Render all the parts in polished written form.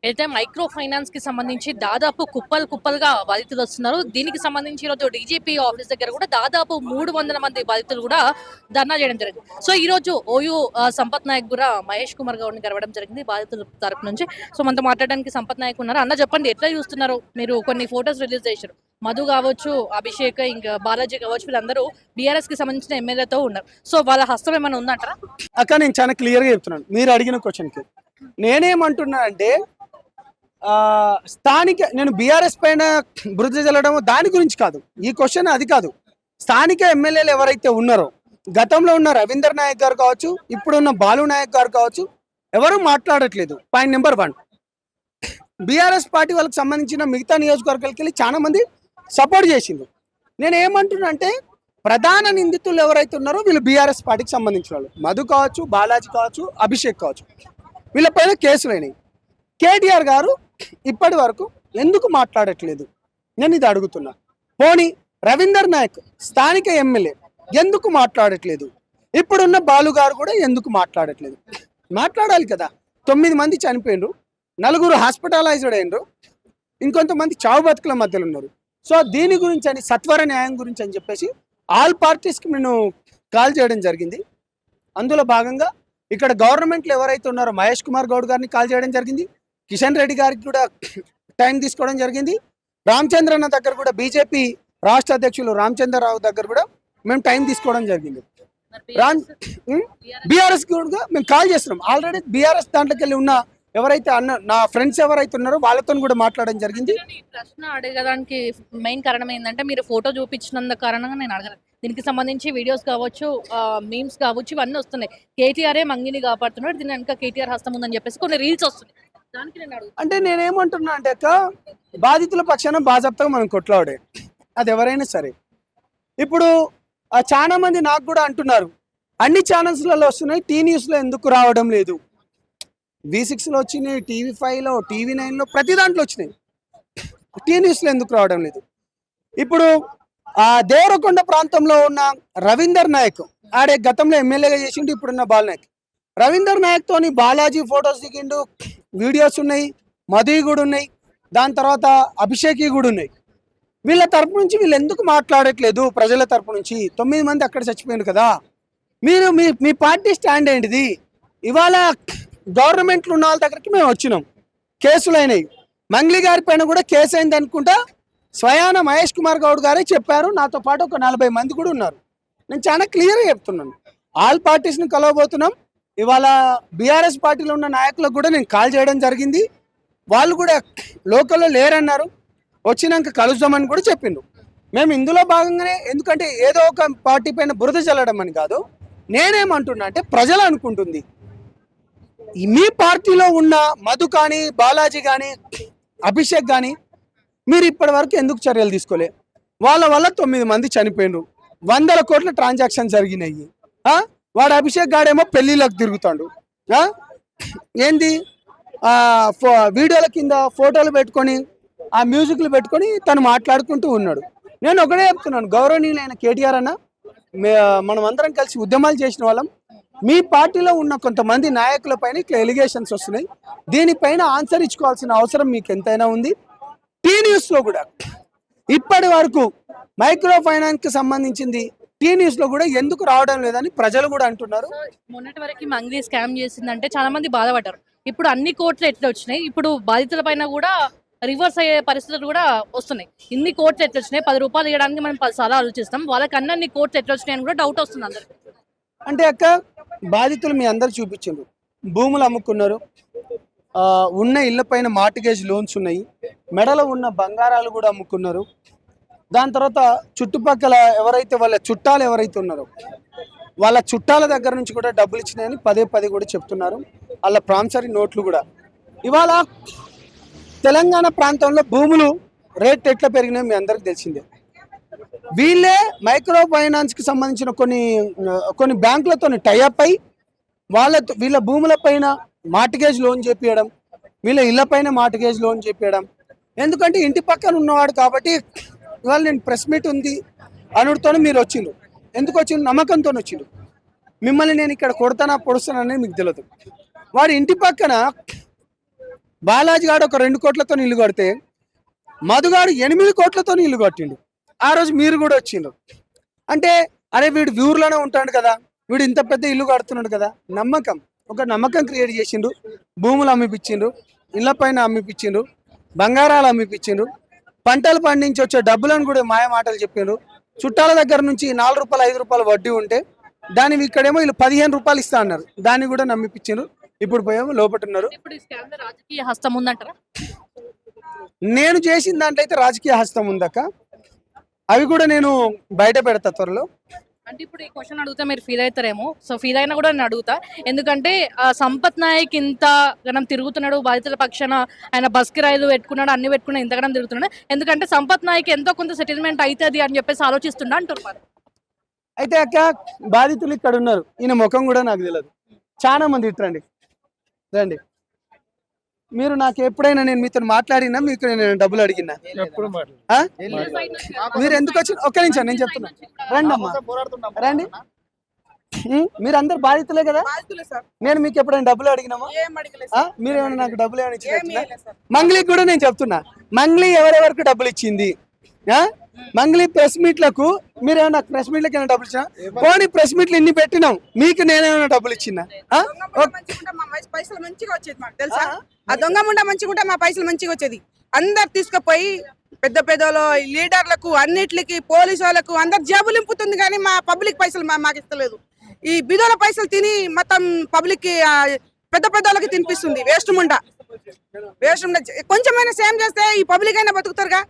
అయితే micro finance కి సంబంధించి దాదాపు కుప్పలుగా బాధితులు వస్తున్నారు. దీనికి సంబంధించి ఈరోజు డీజీపీ ఆఫీస్ దగ్గర కూడా దాదాపు 300 మంది బాధితులు కూడా ధర్నా చేయడం జరిగింది. సో ఈ రోజు ఓయూ సంపత్ నాయక్ కూడా మహేష్ కుమార్ గౌడ్ని కలవడం జరిగింది బాధితుల తరపు నుంచి. సో మనతో మాట్లాడడానికి సంపత్ నాయక్ ఉన్నారు. అన్న చెప్పండి, ఎట్లా చూస్తున్నారు? మీరు కొన్ని ఫొటోస్ రిలీజ్ చేశారు. మధు కావచ్చు, అభిషేక్, ఇంకా బాలాజీ కావచ్చు, వీళ్ళందరూ బీఆర్ఎస్ కి సంబంధించిన ఎమ్మెల్యేతో ఉన్నారు. సో వాళ్ళ హస్తం ఏమైనా ఉందంటారా? అక్క నేను చాలా క్లియర్గా చెప్తున్నాను మీరు అడిగిన క్వశ్చన్కి. నేనేమంటున్నా అంటే స్థానిక నేను బీఆర్ఎస్ పైన బురద చల్లడం దాని గురించి కాదు, ఈ క్వశ్చన్ అది కాదు. స్థానిక ఎమ్మెల్యేలు ఎవరైతే ఉన్నారో, గతంలో ఉన్న రవీందర్ నాయక్ గారు కావచ్చు, ఇప్పుడున్న బాలు నాయక్ గారు కావచ్చు, ఎవరు మాట్లాడట్లేదు. పాయింట్ నెంబర్ 1, బీఆర్ఎస్ పార్టీ వాళ్ళకి సంబంధించిన మిగతా నియోజకవర్గాలకి వెళ్ళి చాలా మంది సపోర్ట్ చేసింది. నేను ఏమంటున్నా అంటే ప్రధాన నిందితులు ఎవరైతే ఉన్నారో వీళ్ళు బీఆర్ఎస్ పార్టీకి సంబంధించిన వాళ్ళు. మధు కావచ్చు, బాలాజీ కావచ్చు, అభిషేక్ కావచ్చు, వీళ్ళపైన కేసులు అయినాయి. కేటీఆర్ గారు ఇప్పటి వరకు ఎందుకు మాట్లాడట్లేదు నేను ఇది అడుగుతున్నా. పోనీ రవీందర్ నాయక్ స్థానిక ఎమ్మెల్యే ఎందుకు మాట్లాడట్లేదు? ఇప్పుడున్న బాలు గారు కూడా ఎందుకు మాట్లాడట్లేదు? మాట్లాడాలి కదా. 9 మంది చనిపోయినరు, 4 హాస్పిటలైజ్డ్ అయినరు, ఇంకొంతమంది చావు బతుకుల మధ్యలో ఉన్నారు. సో దీని గురించి అని, సత్వర న్యాయం గురించి అని చెప్పేసి ఆల్ పార్టీస్కి నేను కాల్ చేయడం జరిగింది. అందులో భాగంగా ఇక్కడ గవర్నమెంట్లో ఎవరైతే ఉన్నారో మహేష్ కుమార్ గౌడ్ గారిని కాల్ చేయడం జరిగింది. కిషన్ రెడ్డి గారికి కూడా టైం తీసుకోవడం జరిగింది. రామచంద్రన్న దగ్గర కూడా, బీజేపీ రాష్ట్ర అధ్యక్షులు రామచంద్రరావు దగ్గర కూడా మేము టైం తీసుకోవడం జరిగింది. బీఆర్ఎస్ కూడా మేము కాల్ చేస్తున్నాం. ఆల్రెడీ బీఆర్ఎస్ దాంట్లోకి వెళ్ళి ఉన్న ఎవరైతే నా ఫ్రెండ్స్ ఎవరైతే ఉన్నారో వాళ్ళతో కూడా మాట్లాడడం జరిగింది. ప్రశ్న అడగడానికి మెయిన్ కారణం ఏంటంటే మీరు ఫోటో చూపించినందుకు కారణంగా నేను అడగను. దీనికి సంబంధించి వీడియోస్ కావచ్చు, మీమ్స్ కావచ్చు, ఇవన్నీ వస్తున్నాయి. కేటీఆర్ఏ మంగిని కాపాడుతున్నాడు, దీని వెనక కేటీఆర్ హస్తం ఉందని చెప్పేసి కొన్ని రీల్స్ వస్తున్నాయి. దానికి నేను అడుగు అంటే నేనేమంటున్నా అంటే అక్క, బాధితుల పక్షాన బాజాప్తగా మనం కొట్లాడే, అది ఎవరైనా సరే. ఇప్పుడు చాలా మంది నాకు కూడా అంటున్నారు, అన్ని ఛానల్స్లలో వస్తున్నాయి, టీ న్యూస్లో ఎందుకు రావడం లేదు? V6లో వచ్చినాయి, TV5లో, TV9లో, ప్రతి దాంట్లో వచ్చినాయి. టీ న్యూస్లో ఎందుకు రావడం లేదు? ఇప్పుడు దేవరకొండ ప్రాంతంలో ఉన్న రవీందర్ నాయక్, ఆడే గతంలో ఎమ్మెల్యేగా చేసిండు, ఇప్పుడున్న బాల్ నాయక్. రవీందర్ నాయక్ తోని బాలాజీ ఫొటోస్ దిగిండు, వీడియోస్ ఉన్నాయి, మధు కూడా ఉన్నాయి, దాని తర్వాత అభిషేక్ కూడా ఉన్నాయి. వీళ్ళ తరపు నుంచి వీళ్ళు ఎందుకు మాట్లాడట్లేదు? ప్రజల తరపు నుంచి 9 మంది అక్కడ చచ్చిపోయింది కదా. మీరు మీ పార్టీ స్టాండ్ ఏంటిది? ఇవాళ గవర్నమెంట్లు ఉన్న వాళ్ళ దగ్గరికి మేము వచ్చినాం, కేసులు అయినాయి. మంగ్లీ గారి పైన కూడా కేసు అయింది అనుకుంటా, స్వయాన మహేష్ కుమార్ గౌడ్ గారే చెప్పారు. నాతో పాటు ఒక 40 మంది కూడా ఉన్నారు. నేను చాలా క్లియర్గా చెప్తున్నాను, ఆల్ పార్టీస్ని కలవబోతున్నాం. ఇవాళ బీఆర్ఎస్ పార్టీలో ఉన్న నాయకులకు కూడా నేను కాల్ చేయడం జరిగింది. వాళ్ళు కూడా లోకల్లో లేరన్నారు, వచ్చినాక కలుద్దామని కూడా చెప్పిండు. మేము ఇందులో భాగంగానే, ఎందుకంటే ఏదో ఒక పార్టీ పైన బురద చల్లడం అని కాదు. నేనేమంటున్నా అంటే ప్రజలు అనుకుంటుంది, మీ పార్టీలో ఉన్న మధు కానీ, బాలాజీ కానీ, అభిషేక్ కానీ మీరు ఇప్పటి వరకు ఎందుకు చర్యలు తీసుకోలే? వాళ్ళ వల్ల 9 మంది చనిపోయినరు, 100 కోట్ల ట్రాన్సాక్షన్ జరిగినాయి. వాడు అభిషేక్ గాడేమో పెళ్లిళ్ళకు తిరుగుతాడు. ఏంది వీడియోల కింద ఫోటోలు పెట్టుకొని, ఆ మ్యూజిక్లు పెట్టుకొని తను మాట్లాడుకుంటూ ఉన్నాడు. నేను ఒకటే చెప్తున్నాను, గౌరవనీయులైన కేటీఆర్ అన్న, మనం అందరం కలిసి ఉద్యమాలు చేసిన వాళ్ళం. మీ పార్టీలో ఉన్న కొంతమంది నాయకుల పైన ఇట్లా ఎలిగేషన్స్ వస్తున్నాయి, దీనిపైన ఆన్సర్ ఇచ్చుకోవాల్సిన అవసరం మీకు ఎంతైనా ఉంది. టీ న్యూస్లో కూడా ఇప్పటి వరకు మైక్రో ఫైనాన్స్కి సంబంధించింది టీ న్యూస్లో కూడా ఎందుకు రావడం లేదని ప్రజలు కూడా అంటున్నారు. మొన్నటి వరకు మంగ్లీ స్కామ్ చేసిందంటే చాలా మంది బాధపడ్డారు. ఇప్పుడు అన్ని కోట్లు ఎట్లా వచ్చినాయి? ఇప్పుడు బాధితుల పైన కూడా రివర్స్ అయ్యే పరిస్థితులు కూడా వస్తున్నాయి. ఇన్ని కోట్లు ఎట్లా వచ్చినాయి? 10 రూపాయలు ఇవ్వడానికి మనం 10 సార్లు ఆలోచిస్తాం, వాళ్ళకి అన్ని కోట్లు ఎట్లా వచ్చినాయి అని కూడా డౌట్ వస్తుంది అందరికి. అంటే అక్క, బాధితులు మీ అందరు చూపించారు, భూములు అమ్ముకున్నారు, ఉన్న ఇళ్ల పైన మార్టిగేజ్ లోన్స్ ఉన్నాయి, మెడలో ఉన్న బంగారాలు కూడా అమ్ముకున్నారు. దాని తర్వాత చుట్టుపక్కల ఎవరైతే వాళ్ళ చుట్టాలు ఎవరైతే ఉన్నారో వాళ్ళ చుట్టాల దగ్గర నుంచి కూడా డబ్బులు ఇచ్చినాయని పదే కూడా చెప్తున్నారు. వాళ్ళ ప్రామిసరీ నోట్లు కూడా. ఇవాళ తెలంగాణ ప్రాంతంలో భూములు రేట్ ఎట్లా పెరిగినాయో మీ అందరికి తెలిసిందే. వీళ్ళే మైక్రో ఫైనాన్స్కి సంబంధించిన కొన్ని బ్యాంకులతో టైఅప్ అయి వీళ్ళ భూముల పైన మార్టిగేజ్ లోన్ చేపించడం, వీళ్ళ ఇళ్ల పైన మార్టిగేజ్ లోన్ చేపించడం. ఎందుకంటే ఇంటి పక్కన ఉన్నవాడు కాబట్టి. ఇవాళ నేను ప్రెస్ మీట్ ఉంది అనుడితోనే మీరు వచ్చిండు. ఎందుకు వచ్చిండు? నమ్మకంతో వచ్చిండు. మిమ్మల్ని నేను ఇక్కడ కొడతానా పొడుస్తాననేది మీకు తెలియదు. వాడి ఇంటి పక్కన బాలాజీ గాడు ఒక 2 కోట్లతో ఇల్లు కడితే మధుగాడు 8 కోట్లతో ఇల్లు కట్టిండు. ఆ రోజు మీరు కూడా వచ్చిండ్రు. అంటే అరే వీడు ఊర్లోనే ఉంటాడు కదా, వీడు ఇంత పెద్ద ఇల్లు కడుతున్నాడు కదా, ఒక నమ్మకం క్రియేట్ చేసిండ్రు. భూములు అమ్మిపించిండ్రు, ఇళ్ల పైన అమ్మిపించిండ్రు, బంగారాలు అమ్మిపించిండ్రు, పంటలు పండించి వచ్చే డబ్బులను కూడా మాయ మాటలు చెప్పిండ్రు. చుట్టాల దగ్గర నుంచి 4 రూపాయలు 5 రూపాయలు వడ్డీ ఉంటే దాన్ని ఇక్కడేమో వీళ్ళు 15 రూపాయలు ఇస్తా అన్నారు, దాన్ని కూడా నమ్మిపించిండ్రు. ఇప్పుడు పోయేమో లోపట్టున్నారు. ఇప్పుడు ఈ స్కామ్ లో రాజకీయ హస్తం ఉందంటారా? నేను చేసిన దాంట్లో అయితే రాజకీయ హస్తం ఉందక్క, అవి కూడా నేను బయట పెడతా త్వరలో. అంటే ఇప్పుడు ఈ క్వశ్చన్ అడిగితే మీరు ఫీల్ అవుతారేమో, సో ఫీల్ అయినా కూడా నేను అడుగుతా. ఎందుకంటే సంపత్ నాయక్ ఇంత గణం తిరుగుతున్నాడు బాధితుల పక్షాన, ఆయన బస్ కిరాయిలు పెట్టుకున్నాడు, అన్ని పెట్టుకున్నాడు, ఇంతగనం తిరుగుతున్నాడు. ఎందుకంటే సంపత్ నాయక్ ఎంతో కొంత సెటిల్మెంట్ అవుతుంది అని చెప్పేసి ఆలోచిస్తుండ అంటున్నారు. అయితే అక్క బాధితులు ఇక్కడ ఉన్నారు, ఈయన ముఖం కూడా నాకు తెలియదు. చాలా మంది ఇట్రండి, రండి. మీరు నాకు ఎప్పుడైనా నేను మీతో మాట్లాడినా మీకు నేను డబ్బులు అడిగినా? ఆ? మీరు ఎందుకు వచ్చి ఒక్క నిమిషం నేను చెప్తున్నా, రండి అమ్మా రండి. మీరు అందరు బాధితులే కదా, నేను మీకు ఎప్పుడైనా డబ్బులు అడిగినామా? మీరు ఏమైనా నాకు డబ్బులు ఏమైనా ఇచ్చిన? మంగ్లీకి కూడా నేను చెప్తున్నా, మంగ్లీ ఎవరెవరికి డబ్బులు ఇచ్చింది? మంగ్లీ ప్రెస్ మీట్లకు మీరు ఏమైనా ప్రెస్ మీట్లకు ఏమైనా డబ్బులు ఇచ్చినా? పోనీ ప్రెస్ మీట్లు ఇన్ని పెట్టినాం, మీకు నేనేమైనా డబ్బులు ఇచ్చినా? పైసలు మంచిగా వచ్చేది మాకు తెలుసా. ఆ దొంగ ముండా మంచిగా మా పైసలు మంచిగా వచ్చేది. అందరు తీసుకుపోయి పెద్ద పెద్దలు లీడర్లకు అన్నిటికి పోలీసు వాళ్ళకు అందరు జేబులు నింపుతుంది, కానీ మా పబ్లిక్ పైసలు మాకు ఇస్తలేదు. ఈ బిదోల పైసలు తిని మొత్తం పబ్లిక్ కి పెద్ద పెద్ద వాళ్ళకి తినిపిస్తుంది. వేస్ట్ ముండా కొంచెమైనా సేమ్ చేస్తే ఈ పబ్లిక్ అయినా బతుకుతారుగా.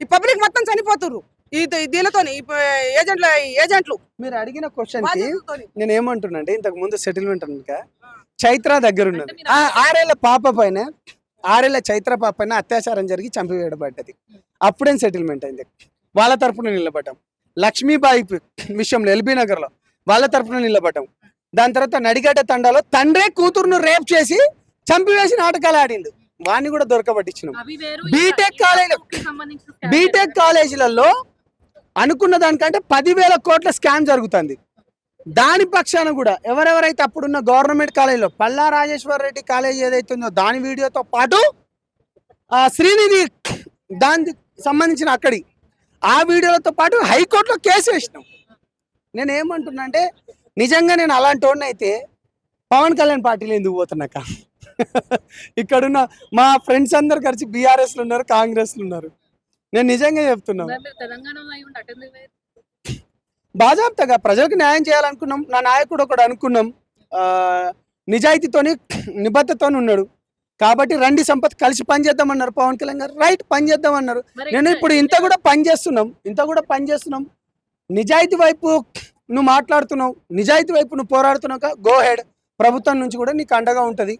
ఈ పబ్లిక్ మొత్తం చనిపోతున్నారు దీనితో ఏజెంట్లు. మీరు అడిగిన క్వశ్చన్ కి నేను ఏమంటున్నా అంటే, ఇంతకు ముందు సెటిల్మెంట్ అనక చైత్ర దగ్గర ఉన్నది, 6 ఏళ్ల పాప పైన 6 ఏళ్ల చైత్ర పాప పైన అత్యాచారం జరిగి చంపివేయబడ్డది. అప్పుడేం సెటిల్మెంట్ అయింది, వాళ్ళ తరఫున నిలబడ్డాం. లక్ష్మీబాయి విషయంలో ఎల్బీ నగర్ లో వాళ్ళ తరఫున నిలబడ్డాం. దాని తర్వాత నడిగడ్డ తండాలో తండ్రే కూతురును రేప్ చేసి చంపివేసి నాటకాలు ఆడిండు, వాడిని కూడా దొరకబట్టించినాం. బీటెక్ కాలేజీలలో అనుకున్న దానికంటే 10,000 కోట్ల స్కామ్ జరుగుతుంది. దాని పక్షాన కూడా ఎవరెవరైతే అప్పుడున్న గవర్నమెంట్ కాలేజీలో పల్లా రాజేశ్వర రెడ్డి కాలేజీ ఏదైతే ఉందో దాని వీడియోతో పాటు శ్రీనిధి దానికి సంబంధించిన అక్కడి ఆ వీడియోలతో పాటు హైకోర్టులో కేసు వేసినాం. నేను ఏమంటున్నా అంటే, నిజంగా నేను అలాంటి వాడిని అయితే పవన్ కళ్యాణ్ పార్టీలో ఎందుకు పోతున్నాక? ఇక్కడున్న మా ఫ్రెండ్స్ అందరు కలిసి బీఆర్ఎస్లు ఉన్నారు, కాంగ్రెస్లు ఉన్నారు. నేను నిజంగా చెప్తున్నాను, బాజాబ్తాగా ప్రజలకు న్యాయం చేయాలనుకున్నాం. నా నాయకుడు ఒకడు అనుకున్నాం, నిజాయితీతోని నిబద్ధతోని ఉన్నాడు కాబట్టి రండి సంపత్ కలిసి పనిచేద్దామన్నారు పవన్ కళ్యాణ్ గారు. రైట్, పనిచేద్దామన్నారు. నేను ఇప్పుడు ఇంత కూడా పనిచేస్తున్నాం. నిజాయితీ వైపు నువ్వు మాట్లాడుతున్నావు, నిజాయితీ వైపు నువ్వు పోరాడుతున్నావు, గో హెడ్. ప్రభుత్వం నుంచి కూడా నీకు అండగా ఉంటది.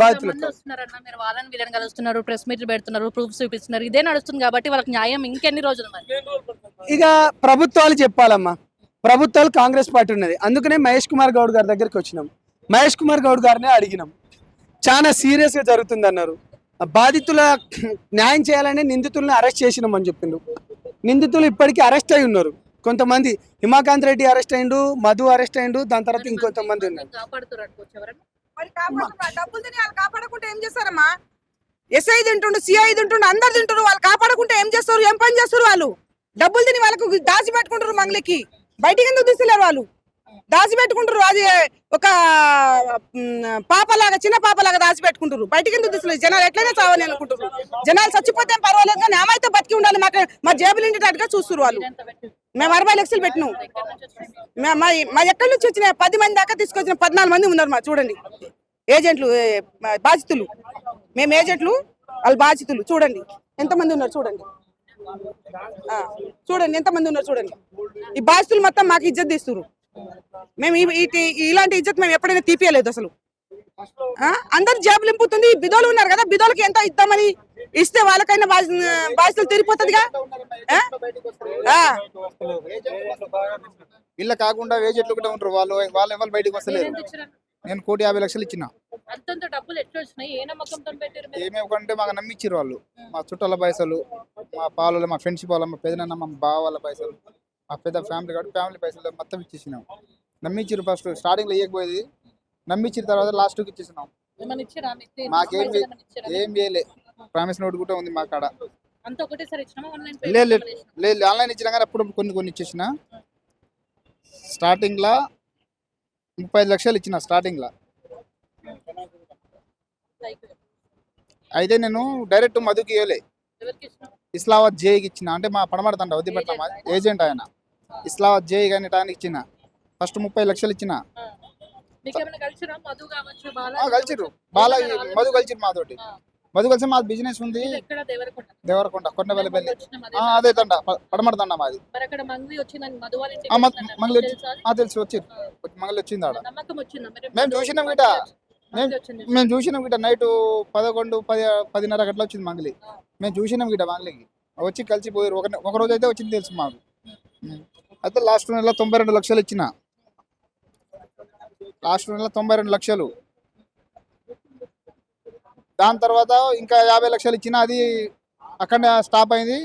బాధితులకు ప్రెస్ మీట్లు పెడుతున్నారు, ప్రూఫ్స్ చూపిస్తున్నారు, ఇదే నడుస్తుంది కాబట్టి వాళ్ళకి న్యాయం ఇంకెన్ని రోజులు? ఇక ప్రభుత్వాలు చెప్పాలమ్మా, ప్రభుత్వాలు కాంగ్రెస్ పార్టీ ఉన్నది. అందుకనే మహేష్ కుమార్ గౌడ్ గారి దగ్గరికి వచ్చినాం. మహేష్ కుమార్ గౌడ్ గారినే అడిగినాం, చాలా సీరియస్ గా జరుగుతుంది అన్నారు. బాధితుల న్యాయం చేయాలని నిందితులను అరెస్ట్ చేసినాం అని చెప్పిండు. నిందితులు ఇప్పటికీ అరెస్ట్ అయి ఉన్నారు. కొంతమంది హిమాకాంత్ రెడ్డి అరెస్ట్ అయిండు, మధు అరెస్ట్ అయిండు, దాని తర్వాత ఇంకొంతమంది ఉన్నారు. డబ్బులు తిని వాళ్ళు కాపాడకుంటే ఏం చేస్తారమ్మా? ఎస్ఐ తింటుండు, సిఐ తింటుండు, అందరు తింటారు. వాళ్ళు కాపాడకుంటే ఏం చేస్తారు? ఏం పని చేస్తారు? వాళ్ళు డబ్బులు తిని వాళ్ళకు దాచి పెట్టుకుంటారు. మంగళకి బయటికి ఎందుకు తీసుకోలేరు? వాళ్ళు దాచి పెట్టుకుంటారు. అది ఒక పాపలాగా, చిన్న పాపలాగా దాచి పెట్టుకుంటారు. బయటికి ఎందుకు తీసుకోలేదు? జనాలు ఎట్లయినా చావని అనుకుంటారు. జనాలు చచ్చిపోతే పర్వాలేదు, కానీ ఏమైతే బతికి ఉండాలి. మా జేబులు నిండేటట్టుగా చూస్తారు వాళ్ళు. మేము 40 లక్షలు పెట్టినాం. మా ఎక్కడి నుంచి వచ్చిన 10 మంది దాకా తీసుకొచ్చిన 14 మంది ఉన్నారు. మా చూడండి, ఏజెంట్లు, బాధితులు. మేము ఏజెంట్లు, వాళ్ళు బాధితులు. చూడండి ఎంతమంది ఉన్నారు, చూడండి ఎంతమంది ఉన్నారు చూడండి. ఈ బాధితులు మొత్తం మాకు ఇజ్జత్ తీస్తున్నారు. మేము ఇలాంటి ఇజ్జత్ మేము ఎప్పుడైనా తీపియలేదు అసలు. అందరు జేబులు నింపుతుంది. బిదోలు ఉన్నారు కదా, బిదోలకి ఎంత ఇద్దామని ఇస్తే వాళ్ళకైనా బాధ్యతలు తీరిపోతుందిగా. వీళ్ళ కాకుండా ఏజెంట్లు కూడా ఉంటారు. వాళ్ళు ఎవరు బయటకు వస్తలేరు. నేను 1,50,00,000 ఇచ్చిన. ఏమేమంటే మాకు నమ్మించారు వాళ్ళు. మా చుట్టాల పైసలు, మా పాలు, మా ఫ్రెండ్షిప్ వాళ్ళ, మా పెదనాన్న, మా బావ వాళ్ళ పైసలు, మా పెద్ద ఫ్యామిలీ కాబట్టి ఫ్యామిలీ పైసలు మొత్తం ఇచ్చేసినాం. నమ్మించారు. ఫస్ట్ స్టార్టింగ్లో ఇవ్వకపోయేది, నమ్మించిన తర్వాత లాస్ట్కి ఇచ్చేసినాం. ఏమన్నా ఇచ్చారా మీకు? మాకేం పైసలు ఏమన్నా ఇచ్చారా? ఏం చేయలే. ప్రామిస్ నోట్ కూడా ఉంది మా కాడ. అంత ఒకటేసారి ఇచ్చినామా ఆన్లైన్ లేదు లేదు లేదు ఆన్లైన్ ఇచ్చినా కానీ అప్పుడు కొన్ని ఇచ్చేసిన. స్టార్టింగ్ లా 35 లక్షలు ఇచ్చిన స్టార్టింగ్ లా. అయితే నేను డైరెక్ట్ మధుకి ఇవ్వలే, ఎవరికి ఇచ్చినావు? ఇస్లామాబాద్ జేఈకి ఇచ్చిన. అంటే మా పడమడతండ వద్దిపట్ల ఏజెంట్ ఆయన. ఇస్లామాబాద్ జేఈ కానీ టానికి ఇచ్చిన. ఫస్ట్ 30 లక్షలు ఇచ్చిన. మీకేమైనా కలిసిరా? మధు కావచ్చు, కలిసిర్రు బాలా మధు కలిసిరు మాతోటి. మధు కలిసి మాది బిజినెస్ ఉంది ఎక్కడ దేవరకొండ దేవరకొండ కొండపల్లి. వచ్చినాం అదే తండ పడమట తండ మాది. మరి అక్కడ మంగ్లీ వచ్చిందని మధు వాళ్ళ ఇంటికి ఆ, వచ్చిందన్న మంగ్లీ తెలుసా అది? తెలుసు వచ్చిర్రు. మంగళ వచ్చింది ఆడ. నమ్మకం వచ్చిందా మరి? మేము చూసినాం గిట. మంగ్లీ వచ్చింది. మేము చూసినాం గిట నైట్ 11, 10:30 గంటల వచ్చింది మంగళి. మేము చూసినాం గిట మంగళికి వచ్చి కలిసి పోయారు. ఒక రోజు అయితే వచ్చింది తెలుసు మాకు. అయితే లాస్ట్ నెల 92 లక్షలు ఇచ్చిన. లాస్ట్ నెల 92 లక్షలు. దాని తర్వాత ఇంకా 50 లక్షలు ఇచ్చిన. అది అక్కడనే స్టాప్ అయింది.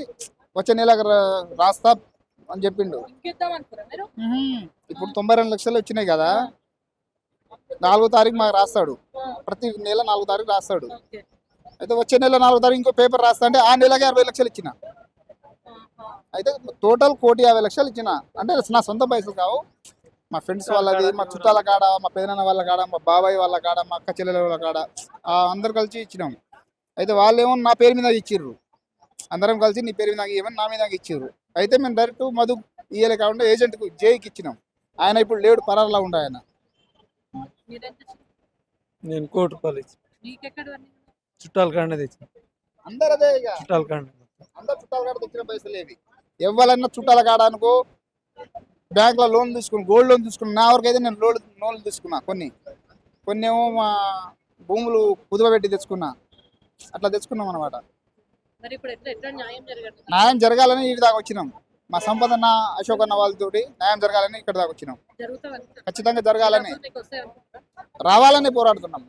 వచ్చే నెల రాస్తా అని చెప్పిండు. ఇంకిద్దాం అనుకురా మీరు? ఇప్పుడు 92 లక్షలు వచ్చినాయి కదా, 4వ తారీఖు మాకు రాస్తాడు. ప్రతి నెల 4వ తారీఖు రాస్తాడు. ఓకే. అయితే వచ్చే నెల 4వ తారీఖు ఇంకో పేపర్ రాస్తా అంటే ఆ నెలకి 60 లక్షలు ఇచ్చిన. అయితే టోటల్ 1,50 లక్షలు ఇచ్చిన. అంటే నా సొంత పైసలు కావు, మా ఫ్రెండ్స్ వాళ్ళది, మా చుట్టాల కాడ, మా పెదనాన్న వాళ్ళ కాడ, మా బాబాయ్ వాళ్ళ కాడ, మా అక్క చెల్లెల వాళ్ళ కాడ అందరు కలిసి ఇచ్చినాం. అయితే వాళ్ళు ఏమో నా పేరు మీద ఇచ్చిర్రు. అందరం కలిసి నీ పేరు మీద ఇవ్వమని నా మీద ఇచ్చిర్రు. అయితే మేము డైరెక్ట్ మధు ఇయ్యలే కాకుండా ఏజెంట్కు జేఈకి ఇచ్చినాం. ఆయన ఇప్పుడు లేడు, పరారులా ఉండే ఆయన. మీరెంత ఇచ్చారు? నేను కోటి రూపాయలు ఇచ్చి మీకెక్కడ అన్ని? చుట్టాల కాడనే తెచ్చిన. అందరు అదే ఇక చుట్టాల కాడ అందరు చుట్టాల కాడ తెచ్చిన పైసలు ఏవి. ఎవరైనా చుట్టాల కాడ అనుకో బ్యాంకులో లోన్ తీసుకుని, గోల్డ్ లోన్ తీసుకుని. నా వరకు అయితే నేను లోన్లు తీసుకున్నా. కొన్ని ఏమో మా భూములు కుదువబెట్టి తెచ్చుకున్నా. అట్లా తెచ్చుకున్నాం అనమాట. మరి ఇప్పుడు ఎట్లా న్యాయం జరగదు? న్యాయం జరగాలని ఇటు దాకా వచ్చినాం. మా సంపదన్న అశోక్ అన్న వాళ్ళతోటి న్యాయం జరగాలని ఇక్కడ దాకా వచ్చినాం. జరుగుతుంది ఖచ్చితంగా జరగాలని మీకు వస్తాయి అనుకుంటా. రావాలని పోరాడుతున్నాం.